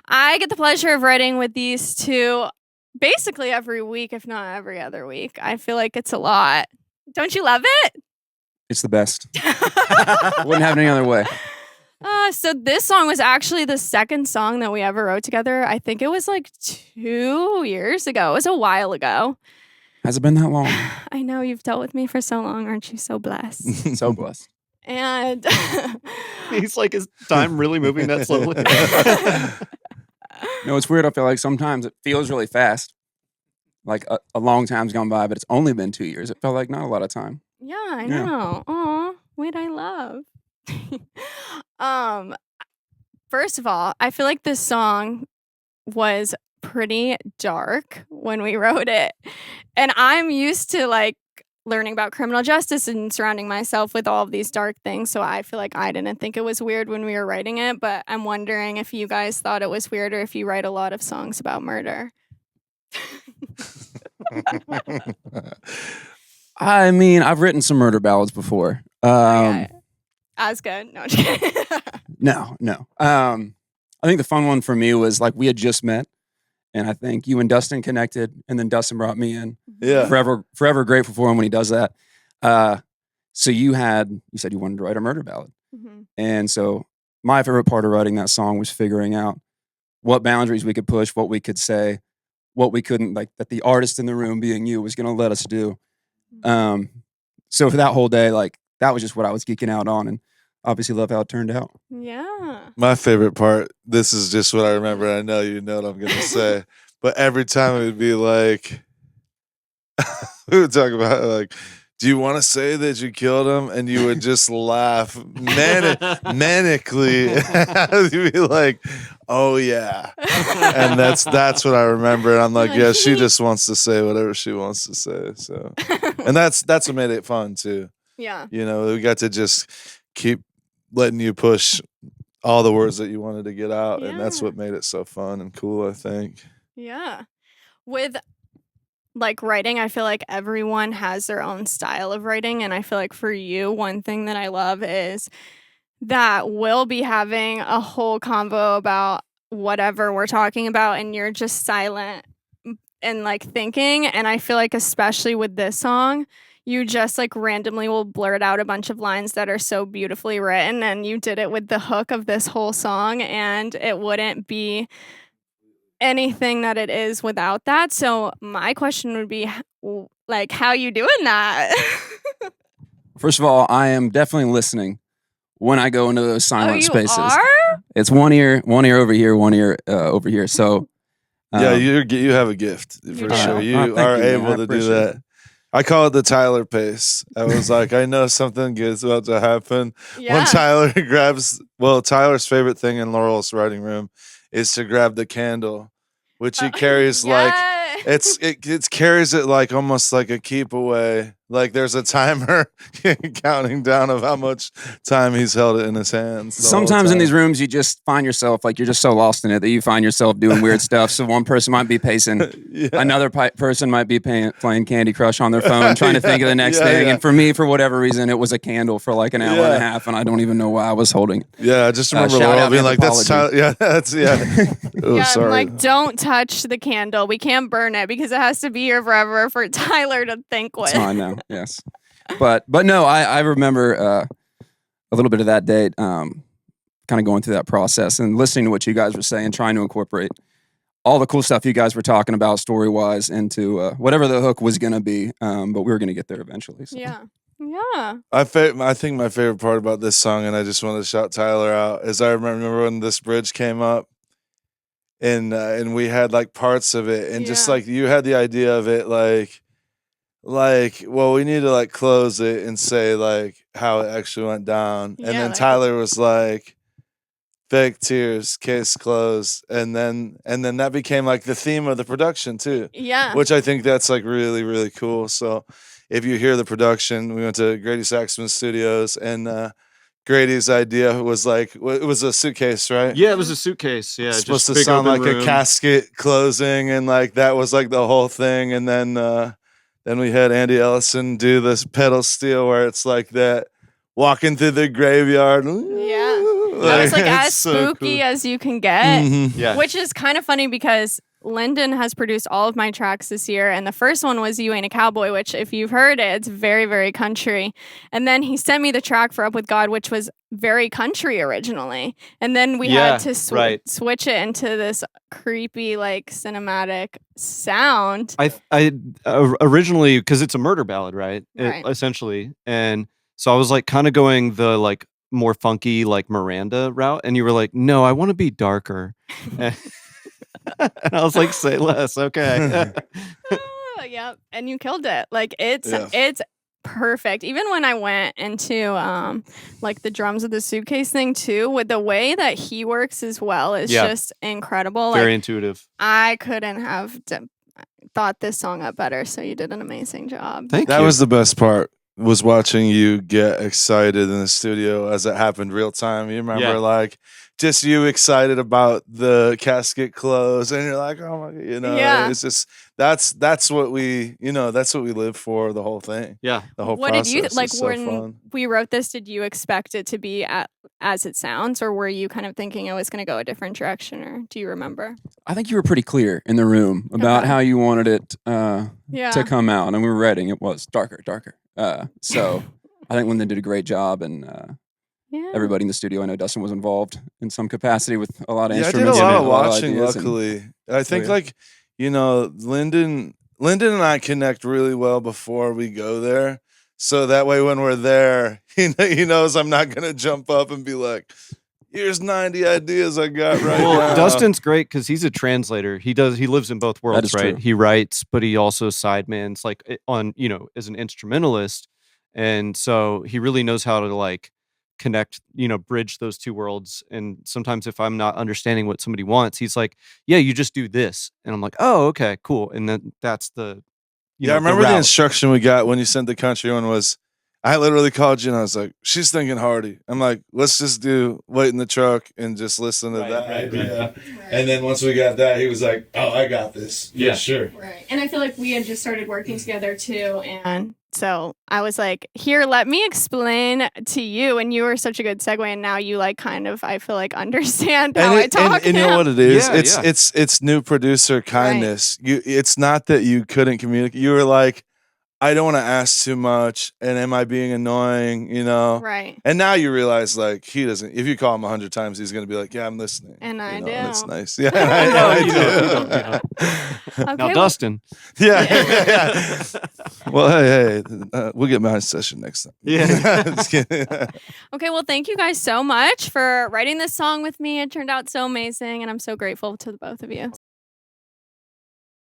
I get the pleasure of writing with these two basically every week, if not every other week. I feel like it's a lot. Don't you love it? It's the best. Wouldn't have it any other way. So this song was actually the second song that we ever wrote together. I think it was like 2 years ago. It was a while ago. Has it been that long? I know, you've dealt with me for so long. Aren't you so blessed? So blessed. And he's like, is time really moving that slowly? No, it's weird. I feel like sometimes it feels really fast. Like a long time's gone by, but it's only been 2 years. It felt like not a lot of time. Yeah, I know. Aw, wait, I love. First of all, I feel like this song was pretty dark when we wrote it. And I'm used to like learning about criminal justice and surrounding myself with all of these dark things. So I feel like I didn't think it was weird when we were writing it, but I'm wondering if you guys thought it was weird or if you write a lot of songs about murder. I mean, I've written some murder ballads before. As good. No, I'm just kidding. No. I think the fun one for me was like we had just met, and I think you and Dustin connected, and then Dustin brought me in. Yeah. Forever grateful for him when he does that. So you said you wanted to write a murder ballad. Mm-hmm. And so my favorite part of writing that song was figuring out what boundaries we could push, what we could say, what we couldn't, like that the artist in the room being you was going to let us do. So for that whole day, like that was just what I was geeking out on, and obviously love how it turned out. Yeah. My favorite part, this is just what I remember. I know you know what I'm going to say, but every time it would be like, we would talk about like, do you want to say that you killed him? And you would just laugh manically. You'd be like, oh yeah. And that's what I remember. And I'm like, yeah, she just wants to say whatever she wants to say. So, and that's what made it fun too. Yeah. You know, we got to just keep letting you push all the words that you wanted to get out. And that's what made it so fun and cool, I think. Yeah. With like writing, I feel like everyone has their own style of writing. And I feel like for you, one thing that I love is that we'll be having a whole convo about whatever we're talking about, and you're just silent and like thinking. And I feel like especially with this song, you just like randomly will blurt out a bunch of lines that are so beautifully written, and you did it with the hook of this whole song, and it wouldn't be anything that it is without that. So my question would be like, how you doing that? First of all, I am definitely listening when I go into those silent spaces. Are? It's one ear over here, one ear over here. So yeah, you have a gift for sure. You are able to do that. I call it the Tyler pace. I was like, I know something good's about to happen. Yeah. When Tyler Tyler's favorite thing in Laurel's writing room is to grab the candle, which he carries like it carries it like almost like a keep away. Like there's a timer counting down of how much time he's held it in his hands. Sometimes in these rooms, you just find yourself like you're just so lost in it that you find yourself doing weird stuff. So one person might be pacing, another person might be playing Candy Crush on their phone, trying to think of the next thing. Yeah. And for me, for whatever reason, it was a candle for like an hour and a half, and I don't even know why I was holding it. Yeah, I just remember Laurel being like, "That's Tyler." Yeah, that's Oh, sorry. I'm like, don't touch the candle. We can't burn it because it has to be here forever for Tyler to think with. It's fine now. Yes, but no, I remember a little bit of that date, kind of going through that process and listening to what you guys were saying, trying to incorporate all the cool stuff you guys were talking about story wise into whatever the hook was going to be. But we were going to get there eventually. So. Yeah. I think my favorite part about this song, and I just wanted to shout Tyler out, is I remember when this bridge came up, and we had like parts of it, and just like you had the idea of it, like, well, we need to like close it and say like how it actually went down. And then Tyler was like, fake tears, case closed. And then that became like the theme of the production too. Yeah. Which I think that's like really, really cool. So if you hear the production, we went to Grady Saxman Studios, and Grady's idea was like, it was a suitcase, right? Yeah, it was a suitcase. Yeah. It's supposed to sound like a casket closing, and like that was like the whole thing. And then we had Andy Ellison do this pedal steel where it's like that walking through the graveyard. Yeah. I was like It's as so spooky cool. as you can get. Mhm. Yeah. Which is kind of funny because Lindon has produced all of my tracks this year, and the first one was You Ain't a Cowboy, which if you've heard it, it's very, very country. And then he sent me the track for Up With God, which was very country originally. And then we had to switch it into this creepy, like cinematic sound. I originally, because it's a murder ballad, right? Right. Essentially. And so I was like kind of going the like more funky, like Miranda route. And you were like, no, I want to be darker. And I was like, say less. Okay. Yep. And you killed it. Like it's Yeah. it's perfect. Even when I went into like the drums of the suitcase thing too, with the way that he works as well is just incredible. Very like intuitive. I couldn't have thought this song up better, so you did an amazing job. Thank you. That was the best part, was watching you get excited in the studio as it happened real time. You remember like just you excited about the casket close and you're like, oh my God, you know, it's just, that's what we, you know, that's what we live for, the whole thing. Yeah. The whole What process did you like is so when fun. we wrote this? Did you expect it to be as it sounds, or were you kind of thinking it was going to go a different direction, or do you remember? I think you were pretty clear in the room about how you wanted it to come out, and we were writing. It was darker. So I think Lindon did a great job, and everybody in the studio. I know Dustin was involved in some capacity with a lot of instruments. I did a lot of and watching. ideas, Luckily, I think like, you know, Lindon and I connect really well before we go there. So that way, when we're there, he knows I'm not gonna jump up and be like, "Here's 90 ideas I got right now." Well, Dustin's great because he's a translator. He lives in both worlds, right? True. He writes, but he also sidemans like on, you know, as an instrumentalist. And so he really knows how to like connect, you know, bridge those two worlds. And sometimes if I'm not understanding what somebody wants, he's like, yeah, you just do this. And I'm like, oh, okay, cool. And then that's the, I remember the instruction we got when you sent the country one was, I literally called you and I was like, she's thinking Hardy. I'm like, let's just do Wait in the Truck and just listen to that idea. Right. And then once we got that, he was like, oh, I got this. Yeah, sure. Right. And I feel like we had just started working together too. And so I was like, here, let me explain to you. And you were such a good segue. And now you like kind of, I feel like, understand how I talk. And you know what it is? Yeah, it's new producer kindness. Right. It's not that you couldn't communicate. You were like, I don't want to ask too much, and am I being annoying, you know? Right. And now you realize, like, he doesn't, if you call him 100 times, he's going to be like, yeah, I'm listening. And I do. That's nice. Yeah, I do. Okay, now, Dustin. Yeah. Well, hey, we'll get my session next time. Yeah. Just kidding. Okay, well, thank you guys so much for writing this song with me. It turned out so amazing, and I'm so grateful to the both of you.